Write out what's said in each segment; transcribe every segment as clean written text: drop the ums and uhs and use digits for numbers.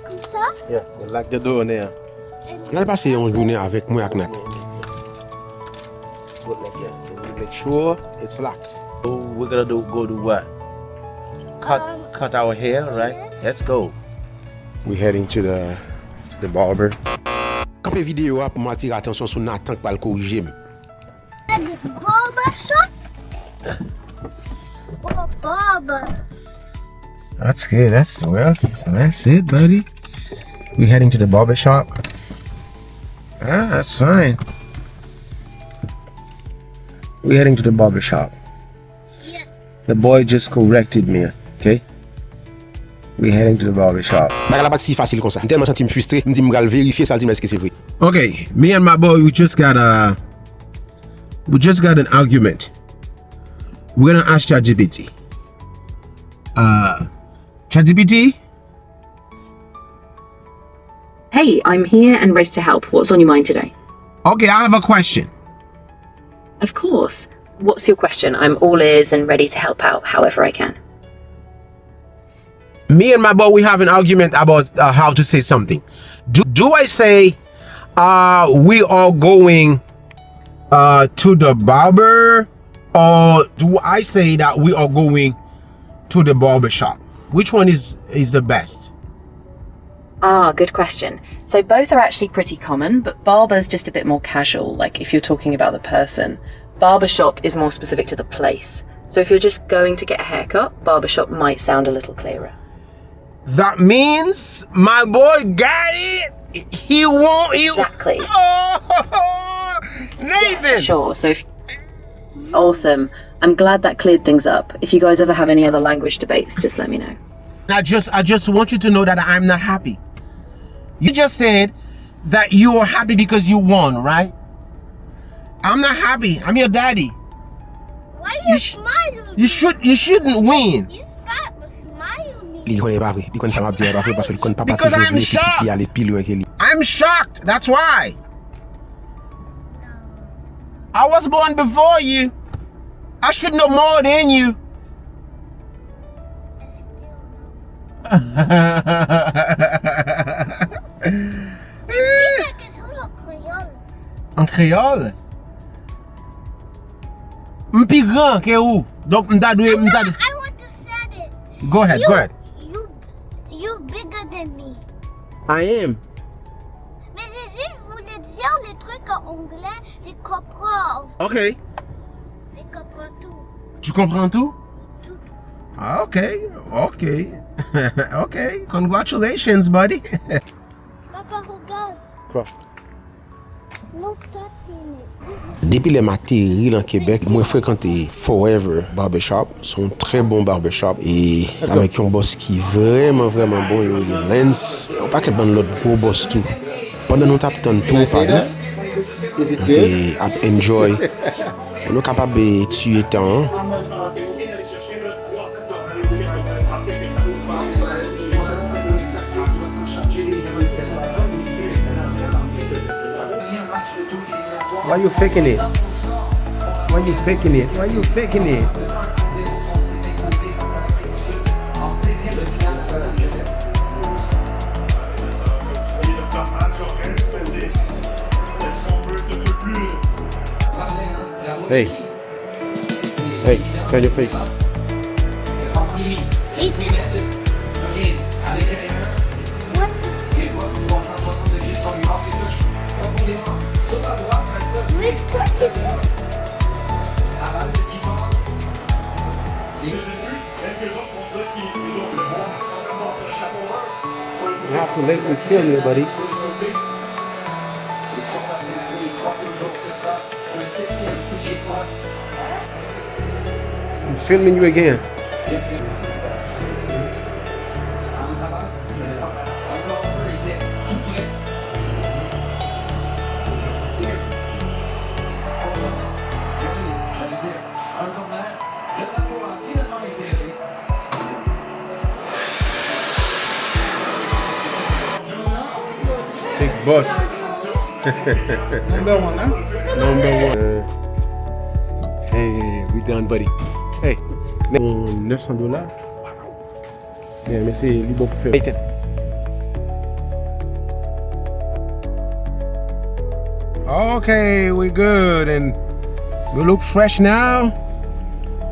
Comme ça? Yeah, lock the door in there. On a passé une journée avec moi avec Nat. Put like that. And we make sure it's locked. So we're gonna go do what? Cut our hair, right? Let's go. We're heading to the barber. Quand je vidéo pour m'attirer attention sur Nathan qui va le corriger. The barber shop? Oh, barber. That's good. That's it, buddy. We're heading to the barber shop. Ah, that's fine. We're heading to the barber shop. Yeah. The boy just corrected me, okay? We're heading to the barber shop. Bah, la pas si facile comme ça. Je tellement senti me frustré, me dit me vérifier ça, dit est-ce que c'est vrai. Okay, me and my boy, we just got an argument. We're gonna ask ChatGPT. ChatGPT? Hey, I'm here and ready to help. What's on your mind today? Okay, I have a question. Of course. What's your question? I'm all ears and ready to help out however I can. Me and my boy, we have an argument about how to say something. Do I say we are going to the barber, or do I say that we are going to the barber shop? Which one is the best? Ah, good question. So both are actually pretty common, but barber's just a bit more casual, like if you're talking about the person. Barbershop is more specific to the place. So if you're just going to get a haircut, barbershop might sound a little clearer. That means my boy got it. He won't. Exactly. Oh, Nathan. Yeah, sure. So awesome. I'm glad that cleared things up. If you guys ever have any other language debates, just let me know. I just want you to know that I'm not happy. You just said that you are happy because you won, right? I'm not happy. I'm your daddy. Why you smiling? You shouldn't win. You smiling. Il connaît pas vrai. Il connaît ça m'a dit pas vrai parce que il connaît pas Because toujours I'm les petits shocked. pieds aller pile loin que lui. I'm shocked. That's why. I was born before you. I should know more than you. En créole? M'pi grand que ou? Donc m'ta dwe. I want to say it. Go ahead. You bigger than me. I am. Mais je voulais dire les trucs en anglais, je comprends. Okay. Je comprends tout. Tu comprends tout? Tout. Ah, okay. Okay. Congratulations, buddy. Papa, regarde. Quoi? Look at it. Depuis les matériels en Québec, moi fréquenté Forever Barbershop, sont très bons barbershop et avec un boss qui vraiment bon, il y a Lens, on pas qu'elle bonne l'autre gros boss tout. Pendant nous tapons tout pardon. Et enjoy. On est capable de tuer temps. Why you faking it? Hey, turn your face. You have to let me feel you, buddy. I'm filming you again. Big boss. Number one, huh? Number one. Hey, we done, buddy. Hey, $900. Yeah, mais c'est libre pour faire. Okay, we good and we look fresh now.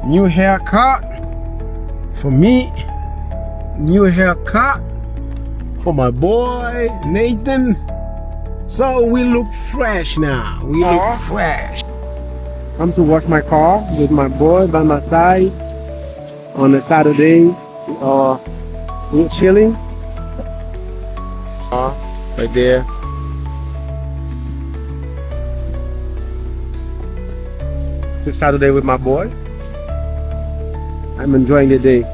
New haircut for me. New haircut for my boy Nathan. So we look fresh now. We look fresh. Come to wash my car with my boy by my side on a Saturday. We're chilling. Right there. It's a Saturday with my boy. I'm enjoying the day.